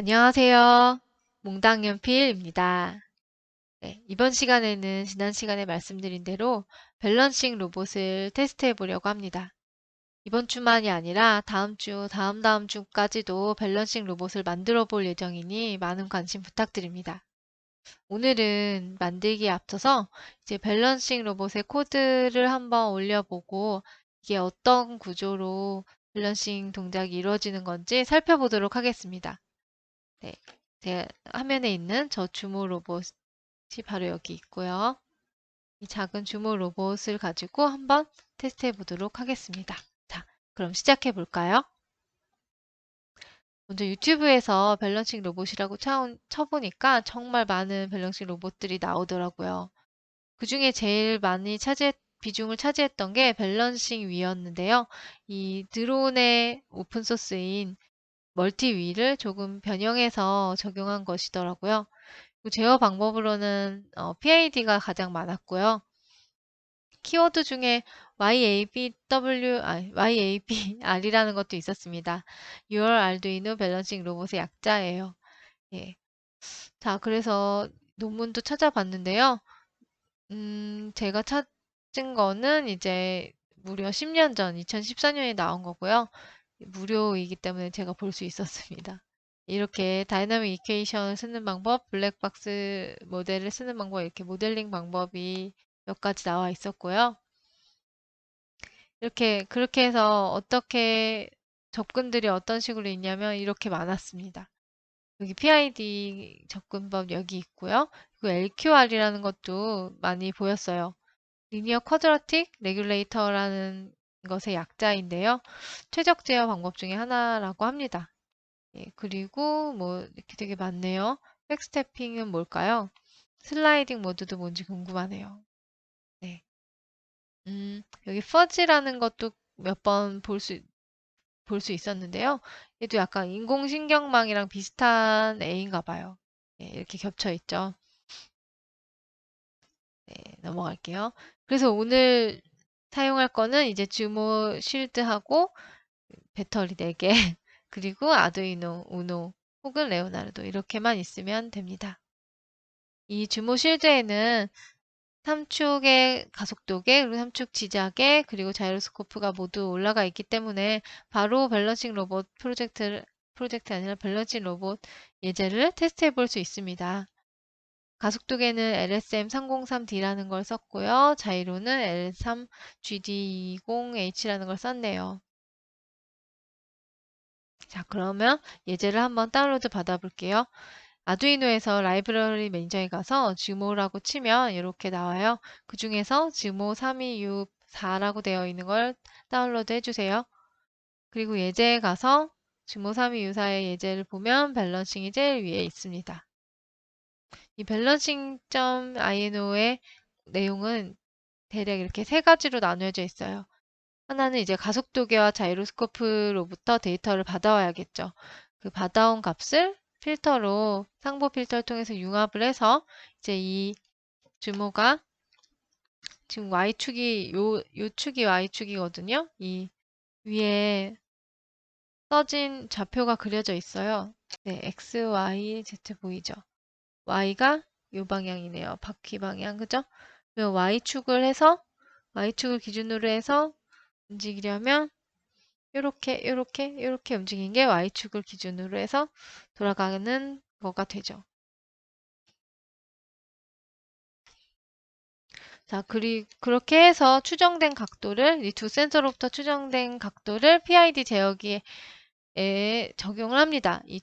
안녕하세요. 몽당연필입니다. 네, 이번 시간에는 지난 시간에 말씀드린 대로 밸런싱 로봇을 테스트해 보려고 합니다. 이번 주만이 아니라 다음 주, 다음 주까지도 밸런싱 로봇을 만들어 볼 예정이니 많은 관심 부탁드립니다. 오늘은 만들기에 앞서서 이제 밸런싱 로봇의 코드를 한번 올려보고 이게 어떤 구조로 밸런싱 동작이 이루어지는 건지 살펴보도록 하겠습니다. 네, 제 화면에 있는 저 주모 로봇이 바로 여기 있고요. 이 작은 주모 로봇을 가지고 한번 테스트해 보도록 하겠습니다. 자, 그럼 시작해 볼까요? 먼저 유튜브에서 밸런싱 로봇이라고 쳐보니까 정말 많은 밸런싱 로봇들이 나오더라고요. 그 중에 제일 많이 비중을 차지했던 게 밸런싱 위였는데요. 이 드론의 오픈소스인 멀티위를 조금 변형해서 적용한 것이더라고요. 제어 방법으로는 PID가 가장 많았고요. 키워드 중에 YABR이라는 것도 있었습니다. Your Arduino Balancing Robot의 약자예요. 예. 자, 그래서 논문도 찾아봤는데요. 제가 찾은 거는 이제 무려 10년 전, 2014년에 나온 거고요. 무료이기 때문에 제가 볼 수 있었습니다. 이렇게 다이나믹 이퀘이션을 쓰는 방법, 블랙박스 모델을 쓰는 방법, 이렇게 모델링 방법이 몇 가지 나와 있었고요. 그렇게 해서 어떻게 접근들이 어떤 식으로 있냐면 이렇게 많았습니다. 여기 PID 접근법 여기 있고요. 그리고 LQR이라는 것도 많이 보였어요. 리니어 쿼드라틱 레귤레이터라는 것의 약자인데요. 최적 제어 방법 중에 하나라고 합니다. 예, 그리고 뭐 이렇게 되게 많네요. 백스태핑은 뭘까요? 슬라이딩 모드도 뭔지 궁금하네요. 네. 여기 퍼지라는 것도 몇 번 볼 수 있었는데요. 얘도 약간 인공신경망이랑 비슷한 A인가 봐요. 예, 이렇게 겹쳐 있죠. 네, 넘어갈게요. 그래서 오늘 사용할 거는 이제 주모 실드하고 배터리 4개, 그리고 아두이노, 우노, 혹은 레오나르도 이렇게만 있으면 됩니다. 이 주모 실드에는 3축의 가속도계, 그리고 3축 지자계, 그리고 자이로스코프가 모두 올라가 있기 때문에 바로 밸런싱 로봇 프로젝트 아니라 밸런싱 로봇 예제를 테스트해 볼 수 있습니다. 가속도계는 LSM303D라는 걸 썼고요. 자이로는 L3GD20H라는 걸 썼네요. 자, 그러면 예제를 한번 다운로드 받아볼게요. 아두이노에서 라이브러리 매니저에 가서 즈모라고 치면 이렇게 나와요. 그 중에서 즈모 3264라고 되어 있는 걸 다운로드 해주세요. 그리고 예제에 가서 즈모 3264의 예제를 보면 밸런싱이 제일 위에 있습니다. 이 밸런싱.ino의 내용은 대략 이렇게 세 가지로 나누어져 있어요. 하나는 이제 가속도계와 자이로스코프로부터 데이터를 받아와야겠죠. 그 받아온 값을 필터로 상보 필터를 통해서 융합을 해서 이제 이 주모가 지금 y축이 요 축이 y축이거든요. 이 위에 써진 좌표가 그려져 있어요. 네, x, y, z 보이죠? y가 요 방향이네요. 바퀴 방향, 그죠? 그리고 y축을 기준으로 해서 움직이려면 요렇게 움직인 게 Y축을 기준으로 해서 돌아가는 거가 되죠. 자, 그렇게 해서 추정된 각도를, 이 두 센서로부터 추정된 각도를 PID 제어기에 적용을 합니다. 이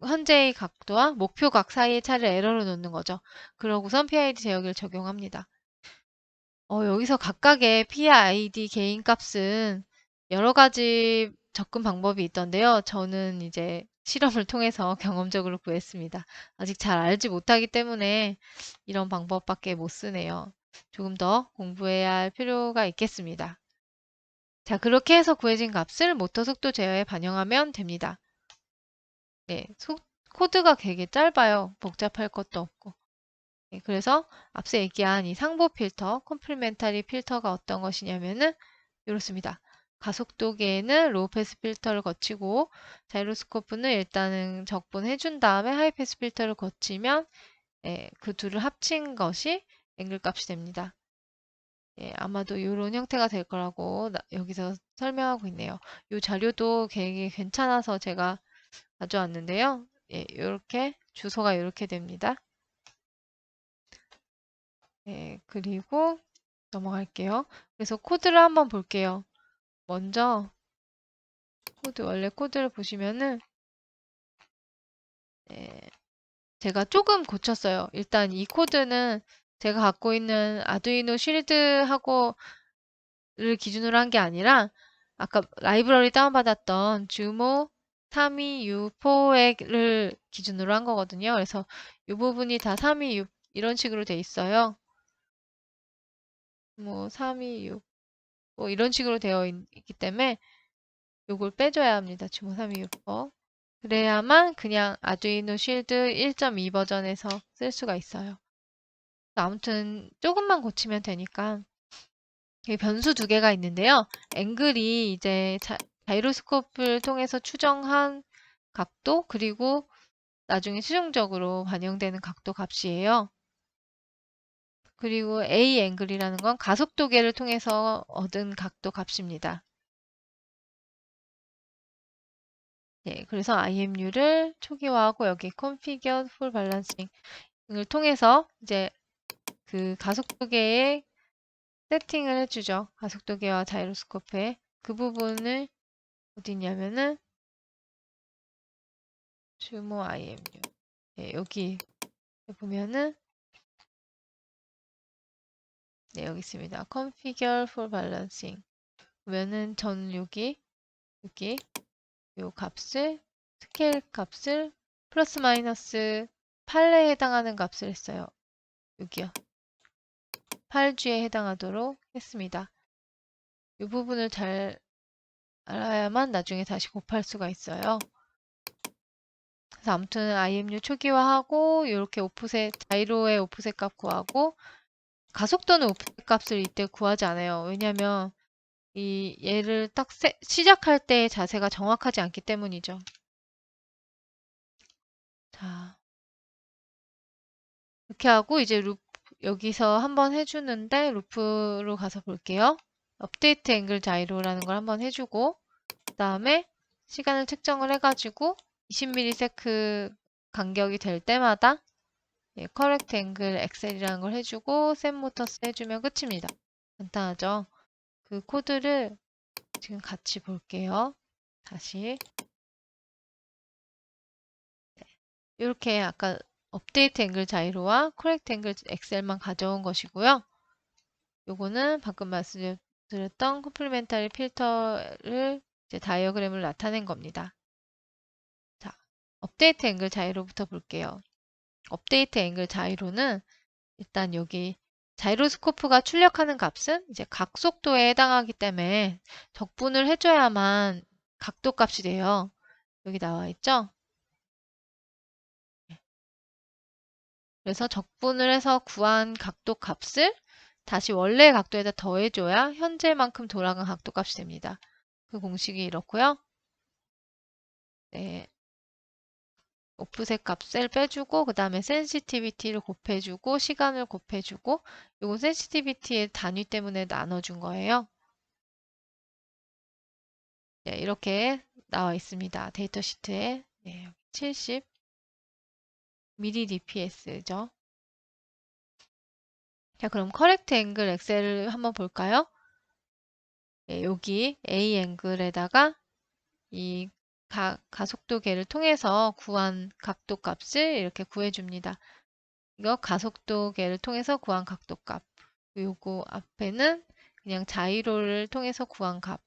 현재의 각도와 목표 각 사이의 차를 에러로 놓는 거죠. 그러고선 PID 제어기를 적용합니다. 여기서 각각의 PID 개인 값은 여러 가지 접근 방법이 있던데요. 저는 이제 실험을 통해서 경험적으로 구했습니다. 아직 잘 알지 못하기 때문에 이런 방법밖에 못 쓰네요. 조금 더 공부해야 할 필요가 있겠습니다. 자, 그렇게 해서 구해진 값을 모터 속도 제어에 반영하면 됩니다. 네, 코드가 되게 짧아요. 복잡할 것도 없고. 네, 그래서 앞서 얘기한 이 상보 필터, 컴플리멘타리 필터가 어떤 것이냐면은 이렇습니다. 가속도계에는 로우 패스 필터를 거치고 자이로스코프는 일단은 적분해 준 다음에 하이 패스 필터를 거치면 그 둘을 합친 것이 앵글 값이 됩니다. 아마도 이런 형태가 될 거라고 여기서 설명하고 있네요. 이 자료도 되게 괜찮아서 제가 가져왔는데요. 이렇게 주소가 이렇게 됩니다. 그리고 넘어갈게요. 그래서 코드를 한번 볼게요. 먼저 원래 코드를 보시면은 제가 조금 고쳤어요. 일단 이 코드는 제가 갖고 있는 아두이노 쉴드하고를 기준으로 한 게 아니라 아까 라이브러리 다운받았던 주모 32U4를 기준으로 한 거거든요. 그래서 이 부분이 다 32U 이런 식으로 돼 있어요. 뭐 32U 뭐 이런 식으로 되어 있기 때문에 요걸 빼줘야 합니다. 주모 32U4. 그래야만 그냥 아두이노 쉴드 1.2 버전에서 쓸 수가 있어요. 아무튼 조금만 고치면 되니까 여기 변수 두 개가 있는데요. 앵글이 이제 자이로스코프를 통해서 추정한 각도 그리고 나중에 최종적으로 반영되는 각도 값이에요. 그리고 A 앵글이라는 건 가속도계를 통해서 얻은 각도 값입니다. 그래서 IMU를 초기화하고 여기 Configure Full Balancing을 통해서 이제 그 가속도계의 세팅을 해주죠. 가속도계와 자이로스코프에 그 부분을 어디 있냐면은 주모 IMU 여기 보면은 여기 있습니다. Configure for Balancing 보면은 전 여기 요 값을 스케일 값을 플러스 마이너스 8에 해당하는 값을 했어요. 여기요. 8G에 해당하도록 했습니다. 이 부분을 잘 알아야만 나중에 다시 곱할 수가 있어요. 그래서 아무튼 IMU 초기화하고 이렇게 오프셋 자이로의 오프셋 값 구하고 가속도는 오프셋 값을 이때 구하지 않아요. 왜냐하면 이 얘를 딱 시작할 때 자세가 정확하지 않기 때문이죠. 자, 이렇게 하고 이제 여기서 한번 해주는데 루프로 가서 볼게요. 업데이트 앵글 자이로라는 걸 한번 해주고 그 다음에 시간을 측정을 해가지고 20ms 간격이 될 때마다 커렉트 앵글 엑셀이라는 걸 해주고 셋 모터스 해주면 끝입니다. 간단하죠? 그 코드를 지금 같이 볼게요. 다시 이렇게 아까 업데이트 앵글 자이로와 커렉트 앵글 엑셀만 가져온 것이고요. 요거는 방금 말씀드렸던 컴플리멘터리 필터를 이제 다이어그램을 나타낸 겁니다. 자, 업데이트 앵글 자이로부터 볼게요. 업데이트 앵글 자이로는 일단 여기 자이로스코프가 출력하는 값은 이제 각속도에 해당하기 때문에 적분을 해줘야만 각도 값이 돼요. 여기 나와 있죠? 그래서 적분을 해서 구한 각도 값을 다시 원래 각도에다 더해줘야 현재만큼 돌아간 각도 값이 됩니다. 그 공식이 이렇고요. 오프셋 값을 빼주고 그 다음에 센시티비티를 곱해주고 시간을 곱해주고 이건 센시티비티의 단위 때문에 나눠준 거예요. 이렇게 나와 있습니다. 데이터 시트에 70 mDPS죠. 자, 그럼 커렉트 앵글 엑셀을 한번 볼까요? 여기 A 앵글에다가 이 가속도계를 통해서 구한 각도 값을 이렇게 구해줍니다. 이거 가속도계를 통해서 구한 각도 값. 요거 앞에는 그냥 자이로를 통해서 구한 값.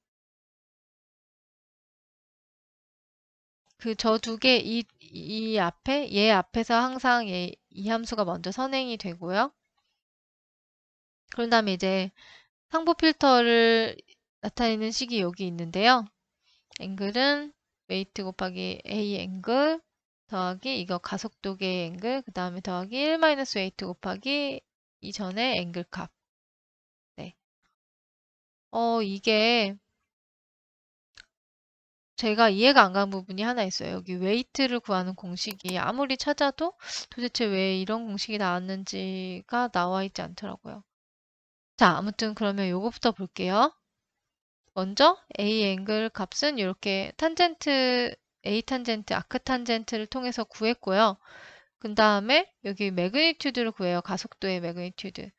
저 두 개, 얘 앞에서 항상 이 함수가 먼저 선행이 되고요. 그런 다음에 이제 상부 필터를 나타내는 식이 여기 있는데요. 앵글은 웨이트 곱하기 A 앵글 더하기 이거 가속도계 앵글 그 다음에 더하기 1 마이너스 웨이트 곱하기 이전의 앵글 값. 이게 제가 이해가 안 가는 부분이 하나 있어요. 여기 웨이트를 구하는 공식이 아무리 찾아도 도대체 왜 이런 공식이 나왔는지가 나와 있지 않더라고요. 자, 아무튼 그러면 요거부터 볼게요. 먼저 A 앵글 값은 이렇게 탄젠트, A 탄젠트, 아크 탄젠트를 통해서 구했고요. 그 다음에 여기 매그니튜드를 구해요. 가속도의 매그니튜드.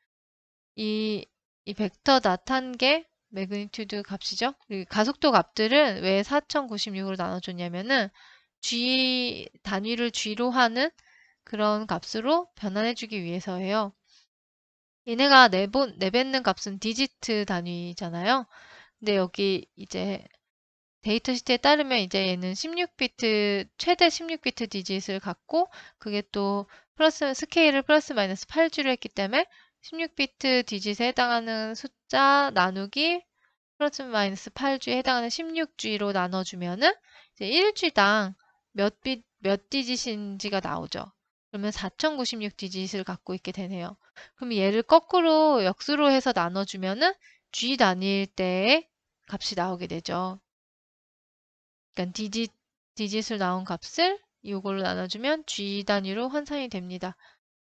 이 벡터 나탄게 매그니튜드 값이죠. 그리고 가속도 값들은 왜 4096으로 나눠줬냐면은 G 단위를 G로 하는 그런 값으로 변환해주기 위해서예요. 얘네가 내뱉는 값은 디지트 단위잖아요. 근데 여기 이제 데이터 시트에 따르면 이제 얘는 16비트, 최대 16비트 디짓을 갖고 그게 또 플러스, 스케일을 플러스 마이너스 8G로 했기 때문에 16비트 디짓에 해당하는 숫자 나누기 플러스 마이너스 8G에 해당하는 16G로 나눠주면은 이제 1G당 몇 디짓인지가 나오죠. 그러면 4096 디짓을 갖고 있게 되네요. 그럼 얘를 거꾸로 역수로 해서 나눠주면은 G 단위일 때의 값이 나오게 되죠. 그러니까 디짓을 나온 값을 이걸로 나눠주면 G 단위로 환산이 됩니다.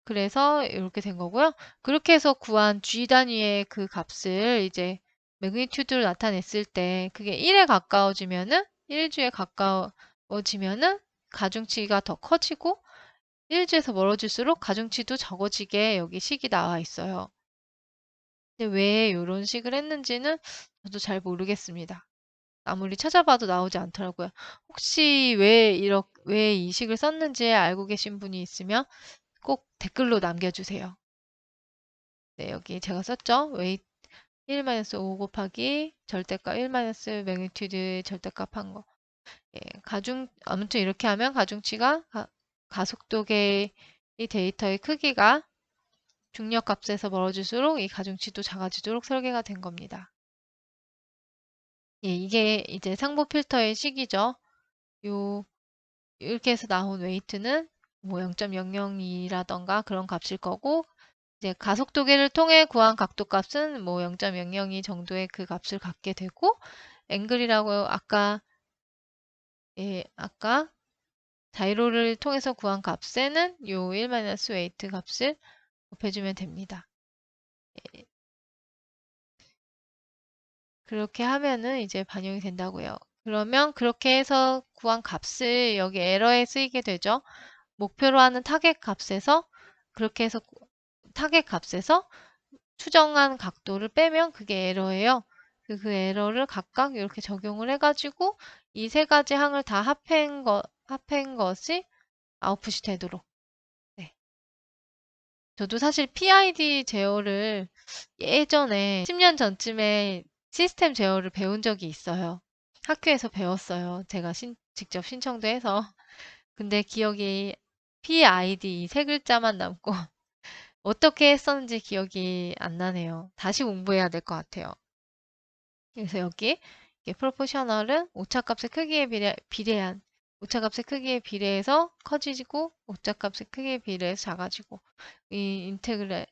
그래서 이렇게 된 거고요. 그렇게 해서 구한 G 단위의 그 값을 이제 매그니튜드로 나타냈을 때 그게 1에 가까워지면은 1G에 가까워지면은 가중치가 더 커지고 1G에서 멀어질수록 가중치도 적어지게 여기 식이 나와 있어요. 근데 왜 이런 식을 했는지는 저도 잘 모르겠습니다. 아무리 찾아봐도 나오지 않더라고요. 혹시 왜 이 식을 썼는지 알고 계신 분이 있으면 꼭 댓글로 남겨주세요. 네, 여기 제가 썼죠. 웨이트 1-5 곱하기 절대값 1- 매그니튜드 절대값 한 거. 예, 아무튼 이렇게 하면 가중치가 가속도계의 데이터의 크기가 중력값에서 멀어질수록 이 가중치도 작아지도록 설계가 된 겁니다. 예, 이게 이제 상보 필터의 식이죠. 이렇게 해서 나온 웨이트는 뭐 0.002라던가 그런 값일 거고 이제 가속도계를 통해 구한 각도 값은 뭐 0.002 정도의 그 값을 갖게 되고 앵글이라고 아까 자이로를 통해서 구한 값에는 요 1-웨이트 값을 곱해주면 됩니다. 예, 그렇게 하면은 이제 반영이 된다고요. 그러면 그렇게 해서 구한 값을 여기 에러에 쓰이게 되죠. 목표로 하는 타겟 값에서 그렇게 해서 타겟 값에서 추정한 각도를 빼면 그게 에러예요. 그 에러를 각각 이렇게 적용을 해가지고 이 세 가지 항을 다 합한 것이 아웃풋이 되도록. 네. 저도 사실 PID 제어를 예전에 10년 전쯤에 시스템 제어를 배운 적이 있어요. 학교에서 배웠어요. 제가 직접 신청도 해서. 근데 기억이 PID 세 글자만 남고 어떻게 했었는지 기억이 안 나네요. 다시 공부해야 될 것 같아요. 그래서 여기 프로포셔널은 오차값의 크기에 비례한 오차값의 크기에 비례해서 커지고 오차값의 크기에 비례해서 작아지고 이 인테그랄은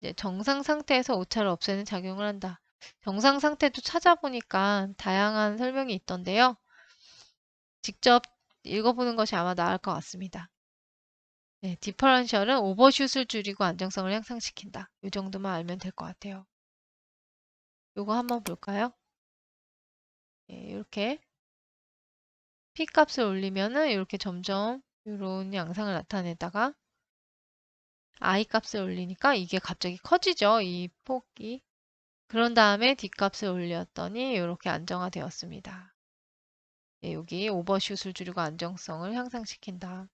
이제 정상 상태에서 오차를 없애는 작용을 한다. 정상 상태도 찾아보니까 다양한 설명이 있던데요. 직접 읽어보는 것이 아마 나을 것 같습니다. 네, 디퍼런셜은 오버슛을 줄이고 안정성을 향상시킨다. 이 정도만 알면 될 것 같아요. 요거 한번 볼까요? 네, 이렇게 P 값을 올리면은 이렇게 점점 이런 양상을 나타내다가 I 값을 올리니까 이게 갑자기 커지죠. 이 폭이. 그런 다음에 D 값을 올렸더니 이렇게 안정화되었습니다. 네, 여기 오버슛을 줄이고 안정성을 향상시킨다.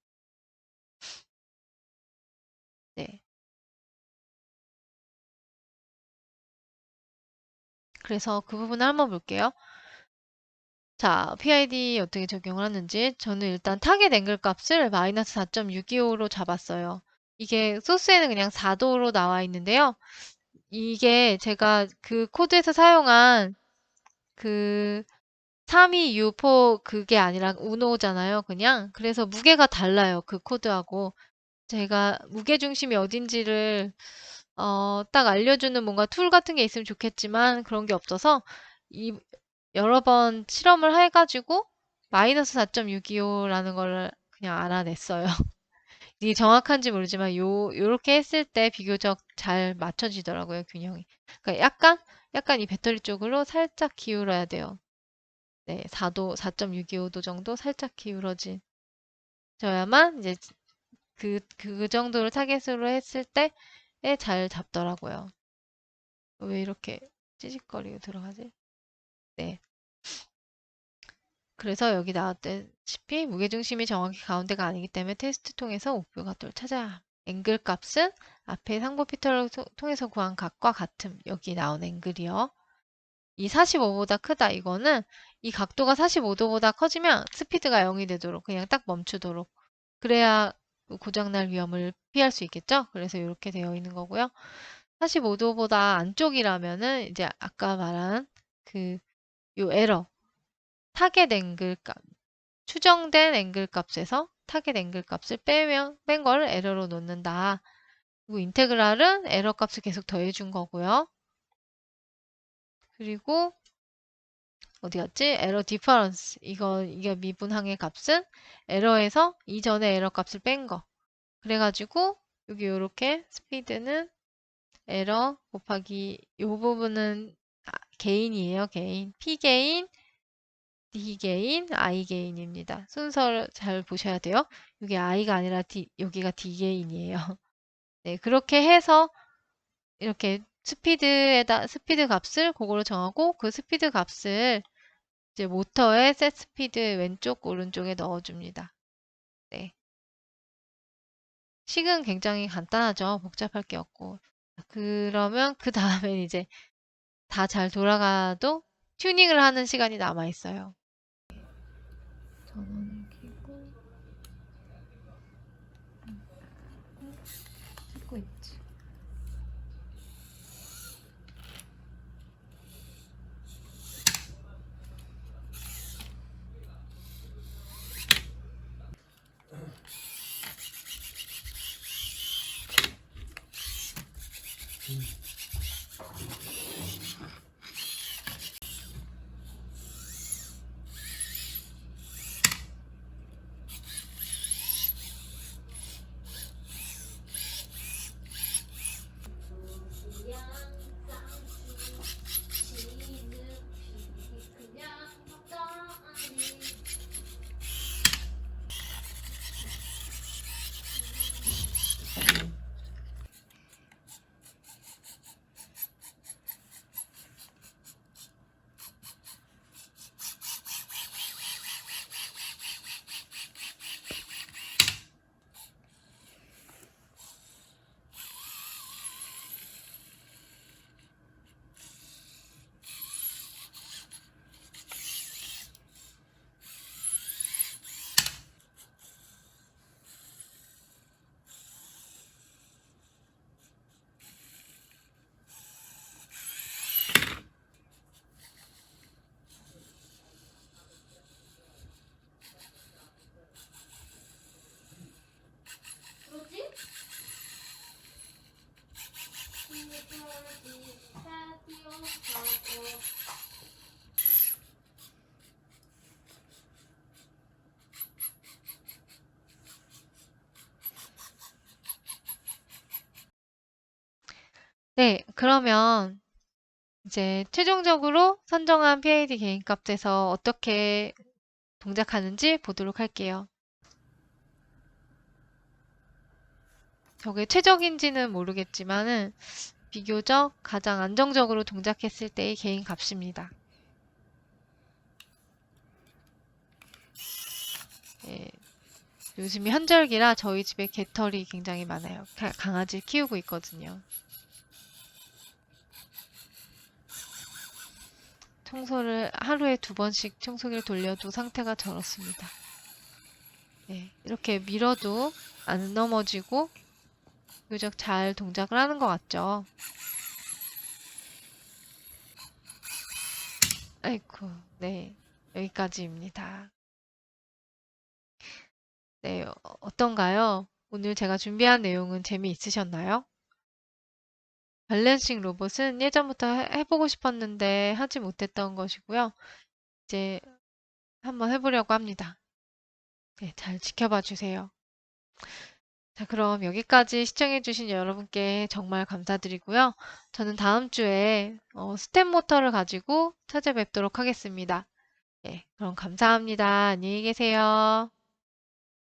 네. 그래서 그 부분을 한번 볼게요. 자, PID 어떻게 적용을 하는지 저는 일단 타겟 앵글 값을 마이너스 4.625로 잡았어요. 이게 소스에는 그냥 4도로 나와 있는데요. 이게 제가 그 코드에서 사용한 그 32U4 그게 아니라 우노잖아요. 그냥. 그래서 무게가 달라요. 그 코드하고. 제가 무게 중심이 어딘지를 딱 알려주는 뭔가 툴 같은 게 있으면 좋겠지만 그런 게 없어서 여러 번 실험을 해가지고 마이너스 4.625라는 걸 그냥 알아냈어요. 이게 정확한지 모르지만 요렇게 했을 때 비교적 잘 맞춰지더라고요, 균형이. 그러니까 약간 이 배터리 쪽으로 살짝 기울어야 돼요. 네, 4도, 4.625도 정도 살짝 기울어져야만 이제 그 정도를 타겟으로 했을 때에 잘 잡더라고요. 왜 이렇게 찌직거리고 들어가지? 네. 그래서 여기 나왔다시피 무게중심이 정확히 가운데가 아니기 때문에 테스트 통해서 목표 각도를 찾아야 함. 앵글 값은 앞에 상보 피터를 통해서 구한 값과 같음. 여기 나온 앵글이요. 이 45보다 크다. 이거는 이 각도가 45도보다 커지면 스피드가 0이 되도록 그냥 딱 멈추도록 그래야 고장날 위험을 피할 수 있겠죠? 그래서 이렇게 되어 있는 거고요. 45도보다 안쪽이라면은 이제 아까 말한 그 요 에러 타겟 앵글 값 추정된 앵글 값에서 타겟 앵글 값을 뺀 거를 에러로 놓는다. 그리고 인테그랄은 에러 값을 계속 더해준 거고요. 그리고 어디 갔지? 에러 디퍼런스. 이게 미분항의 값은 에러에서 이전에 에러 값을 뺀 거. 그래가지고 여기 이렇게 스피드는 에러 곱하기 이 부분은 게인이에요. 게인. P 게인, D 게인, I 게인입니다. 순서를 잘 보셔야 돼요. 여기 I가 아니라 여기가 D 게인이에요. 네, 그렇게 해서 이렇게 스피드 값을 그거로 정하고 그 스피드 값을 이제 모터의 셋 스피드 왼쪽 오른쪽에 넣어줍니다. 네. 식은 굉장히 간단하죠. 복잡할 게 없고. 그러면 그 다음엔 이제 다 잘 돌아가도 튜닝을 하는 시간이 남아 있어요. 전원을 켜고 찍고 있지. 네, 그러면 이제 최종적으로 선정한 PID 개인 값에서 어떻게 동작하는지 보도록 할게요. 저게 최적인지는 모르겠지만은 비교적 가장 안정적으로 동작했을 때의 개인 값입니다. 예, 요즘이 한절기라 저희 집에 개털이 굉장히 많아요. 강아지 키우고 있거든요. 청소를 하루에 2번씩 청소기를 돌려도 상태가 저렇습니다. 네, 이렇게 밀어도 안 넘어지고 비교적 잘 동작을 하는 것 같죠? 아이쿠, 네, 여기까지입니다. 네, 어떤가요? 오늘 제가 준비한 내용은 재미있으셨나요? 밸런싱 로봇은 예전부터 해보고 싶었는데 하지 못했던 것이고요. 이제 한번 해보려고 합니다. 네, 잘 지켜봐 주세요. 자, 그럼 여기까지 시청해주신 여러분께 정말 감사드리고요. 저는 다음 주에 스텝 모터를 가지고 찾아뵙도록 하겠습니다. 네, 그럼 감사합니다. 안녕히 계세요.